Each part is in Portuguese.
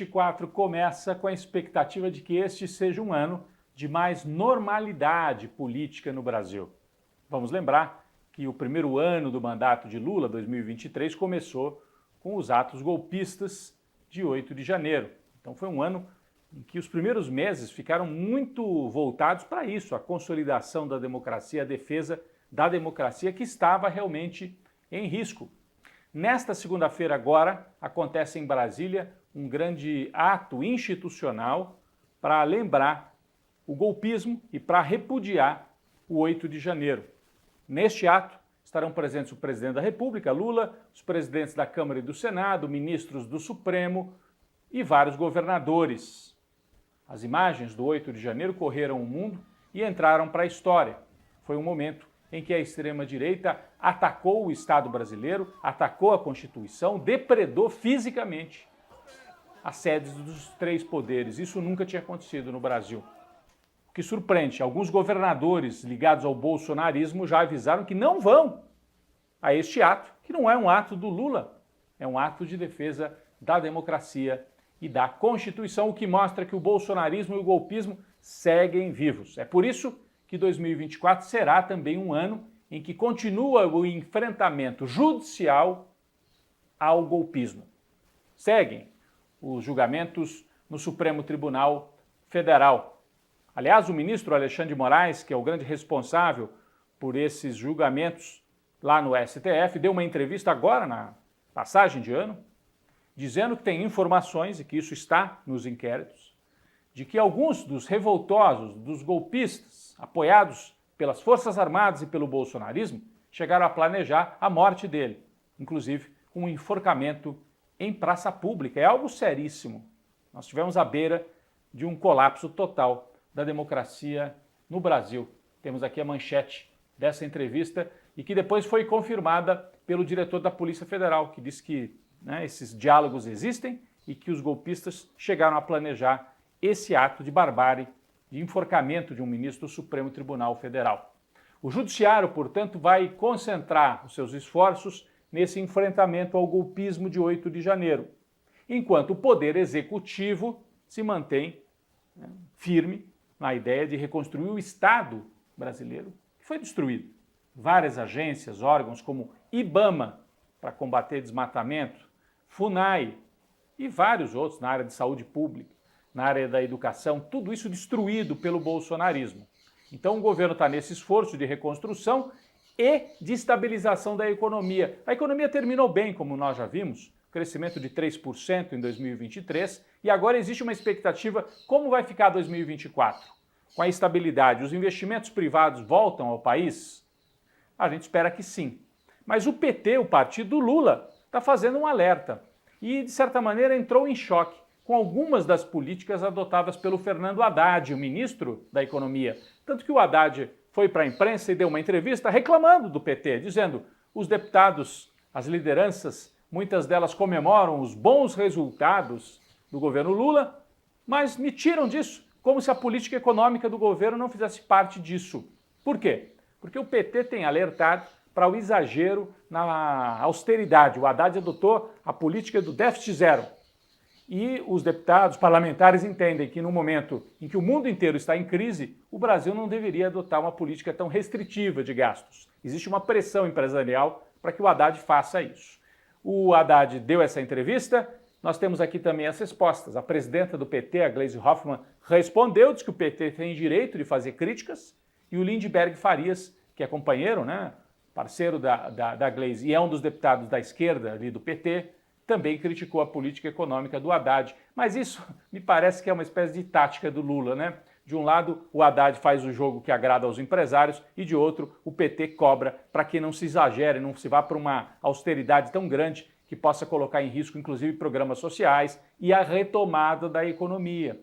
2024 começa com a expectativa de que este seja um ano de mais normalidade política no Brasil. Vamos lembrar que o primeiro ano do mandato de Lula, 2023, começou com os atos golpistas de 8 de janeiro. Então foi um ano em que os primeiros meses ficaram muito voltados para isso, a consolidação da democracia, a defesa da democracia que estava realmente em risco. Nesta segunda-feira agora, acontece em Brasília um grande ato institucional para lembrar o golpismo e para repudiar o 8 de janeiro. Neste ato estarão presentes o presidente da República, Lula, os presidentes da Câmara e do Senado, ministros do Supremo e vários governadores. As imagens do 8 de janeiro correram o mundo e entraram para a história. Foi um momento em que a extrema-direita atacou o Estado brasileiro, atacou a Constituição, depredou fisicamente as sedes dos três poderes. Isso nunca tinha acontecido no Brasil. O que surpreende, alguns governadores ligados ao bolsonarismo já avisaram que não vão a este ato, que não é um ato do Lula, é um ato de defesa da democracia e da Constituição, o que mostra que o bolsonarismo e o golpismo seguem vivos. É por isso que 2024 será também um ano em que continua o enfrentamento judicial ao golpismo. Seguem os julgamentos no Supremo Tribunal Federal. Aliás, o ministro Alexandre de Moraes, que é o grande responsável por esses julgamentos lá no STF, deu uma entrevista agora, na passagem de ano, dizendo que tem informações, e que isso está nos inquéritos, de que alguns dos revoltosos, dos golpistas, apoiados pelas Forças Armadas e pelo bolsonarismo, chegaram a planejar a morte dele, inclusive com um enforcamento em praça pública. É algo seríssimo. Nós estivemos à beira de um colapso total da democracia no Brasil. Temos aqui a manchete dessa entrevista e que depois foi confirmada pelo diretor da Polícia Federal, que disse que esses diálogos existem e que os golpistas chegaram a planejar esse ato de barbárie, de enforcamento de um ministro do Supremo Tribunal Federal. O Judiciário, portanto, vai concentrar os seus esforços nesse enfrentamento ao golpismo de 8 de janeiro, enquanto o Poder Executivo se mantém firme na ideia de reconstruir o Estado brasileiro, que foi destruído. Várias agências, órgãos como IBAMA, para combater desmatamento, FUNAI e vários outros na área de saúde pública, na área da educação, tudo isso destruído pelo bolsonarismo. Então o governo está nesse esforço de reconstrução e de estabilização da economia. A economia terminou bem, como nós já vimos, crescimento de 3% em 2023, e agora existe uma expectativa como vai ficar 2024. Com a estabilidade, os investimentos privados voltam ao país? A gente espera que sim. Mas o PT, o partido do Lula, está fazendo um alerta e, de certa maneira, entrou em choque com algumas das políticas adotadas pelo Fernando Haddad, o ministro da Economia. Tanto que o Haddad foi para a imprensa e deu uma entrevista reclamando do PT, dizendo: os deputados, as lideranças, muitas delas comemoram os bons resultados do governo Lula, mas me tiram disso, como se a política econômica do governo não fizesse parte disso. Por quê? Porque o PT tem alertado para o exagero na austeridade. O Haddad adotou a política do déficit zero. E os deputados, parlamentares entendem que no momento em que o mundo inteiro está em crise, o Brasil não deveria adotar uma política tão restritiva de gastos. Existe uma pressão empresarial para que o Haddad faça isso. O Haddad deu essa entrevista, nós temos aqui também as respostas. A presidenta do PT, a Gleisi Hoffmann, respondeu, disse que o PT tem direito de fazer críticas, e o Lindbergh Farias, que é companheiro, parceiro da Gleisi e é um dos deputados da esquerda ali do PT, também criticou a política econômica do Haddad. Mas isso me parece que é uma espécie de tática do Lula, De um lado, o Haddad faz o jogo que agrada aos empresários e, de outro, o PT cobra para que não se exagere, não se vá para uma austeridade tão grande que possa colocar em risco, inclusive, programas sociais e a retomada da economia.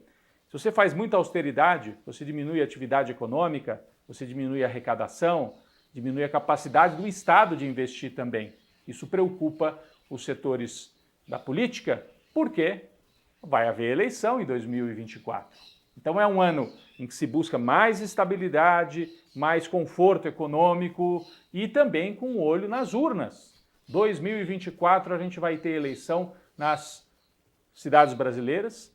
Se você faz muita austeridade, você diminui a atividade econômica, você diminui a arrecadação, diminui a capacidade do Estado de investir também. Isso preocupa os setores da política, porque vai haver eleição em 2024. Então é um ano em que se busca mais estabilidade, mais conforto econômico e também com o olho nas urnas. 2024 a gente vai ter eleição nas cidades brasileiras.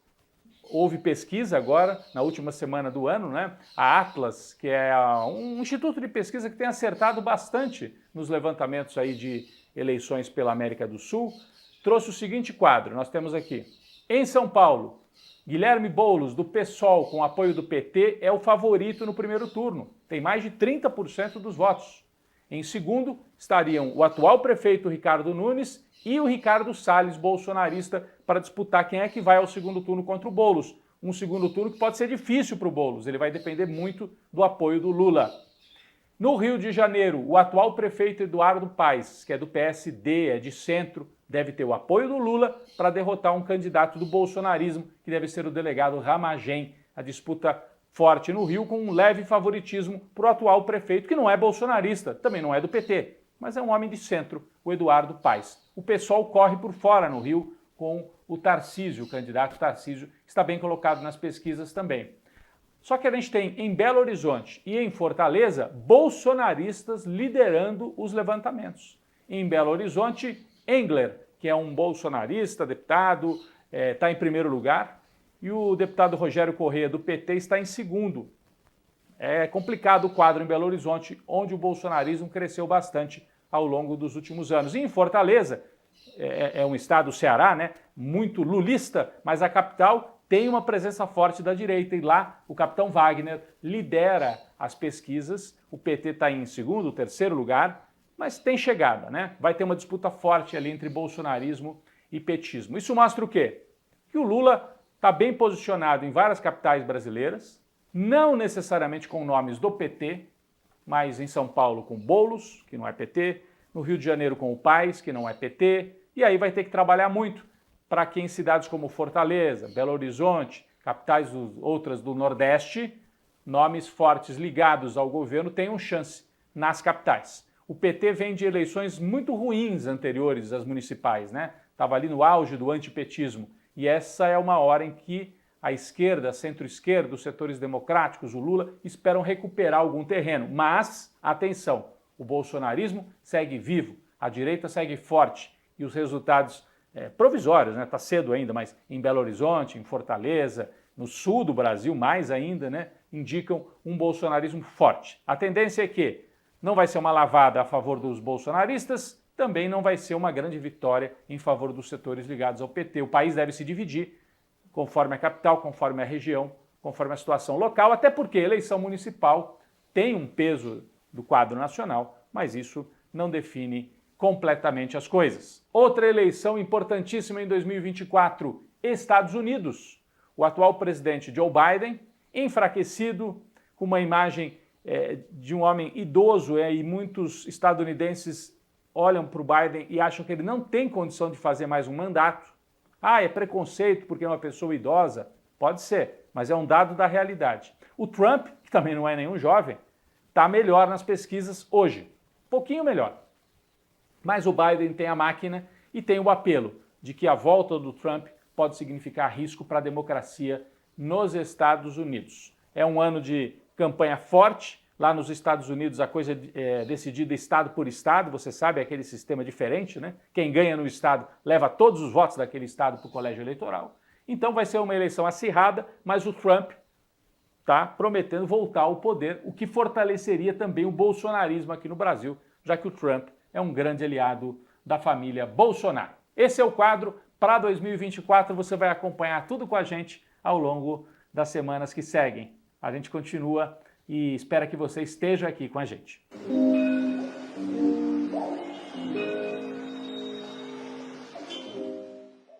Houve pesquisa agora, na última semana do ano, né? A Atlas, que é um instituto de pesquisa que tem acertado bastante nos levantamentos aí de eleições pela América do Sul, trouxe o seguinte quadro. Nós temos aqui, em São Paulo, Guilherme Boulos, do PSOL, com apoio do PT, é o favorito no primeiro turno. Tem mais de 30% dos votos. Em segundo, estariam o atual prefeito Ricardo Nunes e o Ricardo Salles, bolsonarista, para disputar quem é que vai ao segundo turno contra o Boulos. Um segundo turno que pode ser difícil para o Boulos, ele vai depender muito do apoio do Lula. No Rio de Janeiro, o atual prefeito Eduardo Paes, que é do PSD, é de centro, deve ter o apoio do Lula para derrotar um candidato do bolsonarismo, que deve ser o delegado Ramagem. A disputa forte no Rio, com um leve favoritismo para o atual prefeito, que não é bolsonarista, também não é do PT, mas é um homem de centro, o Eduardo Paes. O PSOL corre por fora no Rio com o Tarcísio, o candidato Tarcísio, que está bem colocado nas pesquisas também. Só que a gente tem em Belo Horizonte e em Fortaleza bolsonaristas liderando os levantamentos. Em Belo Horizonte, Engler, que é um bolsonarista, deputado, está em primeiro lugar, e o deputado Rogério Corrêa, do PT, está em segundo. É complicado o quadro em Belo Horizonte, onde o bolsonarismo cresceu bastante ao longo dos últimos anos. E em Fortaleza, é um estado, o Ceará, né, muito lulista, mas a capital tem uma presença forte da direita, e lá o capitão Wagner lidera as pesquisas. O PT está em segundo, terceiro lugar, mas tem chegada, né? Vai ter uma disputa forte ali entre bolsonarismo e petismo. Isso mostra o quê? Que o Lula está bem posicionado em várias capitais brasileiras, não necessariamente com nomes do PT, mas em São Paulo com Boulos, que não é PT, no Rio de Janeiro com o Paes, que não é PT, e aí vai ter que trabalhar muito para que em cidades como Fortaleza, Belo Horizonte, capitais outras do Nordeste, nomes fortes ligados ao governo tenham chance nas capitais. O PT vem de eleições muito ruins anteriores às municipais, né? Estava ali no auge do antipetismo. E essa é uma hora em que a esquerda, a centro-esquerda, os setores democráticos, o Lula, esperam recuperar algum terreno. Mas, atenção, o bolsonarismo segue vivo, a direita segue forte e os resultados provisórios, né? Está cedo ainda, mas em Belo Horizonte, em Fortaleza, no sul do Brasil, mais ainda, né? Indicam um bolsonarismo forte. A tendência é que não vai ser uma lavada a favor dos bolsonaristas, também não vai ser uma grande vitória em favor dos setores ligados ao PT. O país deve se dividir conforme a capital, conforme a região, conforme a situação local, até porque a eleição municipal tem um peso do quadro nacional, mas isso não define completamente as coisas. Outra eleição importantíssima em 2024, Estados Unidos. O atual presidente Joe Biden, enfraquecido, com uma imagem de um homem idoso, e muitos estadunidenses olham para o Biden e acham que ele não tem condição de fazer mais um mandato. Ah, é preconceito porque é uma pessoa idosa? Pode ser, mas é um dado da realidade. O Trump, que também não é nenhum jovem, está melhor nas pesquisas hoje. Pouquinho melhor. Mas o Biden tem a máquina e tem o apelo de que a volta do Trump pode significar risco para a democracia nos Estados Unidos. É um ano de campanha forte. Lá nos Estados Unidos a coisa é decidida estado por estado, você sabe, é aquele sistema diferente, né? Quem ganha no estado leva todos os votos daquele estado para o colégio eleitoral. Então vai ser uma eleição acirrada, mas o Trump está prometendo voltar ao poder, o que fortaleceria também o bolsonarismo aqui no Brasil, já que o Trump é um grande aliado da família Bolsonaro. Esse é o quadro para 2024, você vai acompanhar tudo com a gente ao longo das semanas que seguem. A gente continua e espera que você esteja aqui com a gente.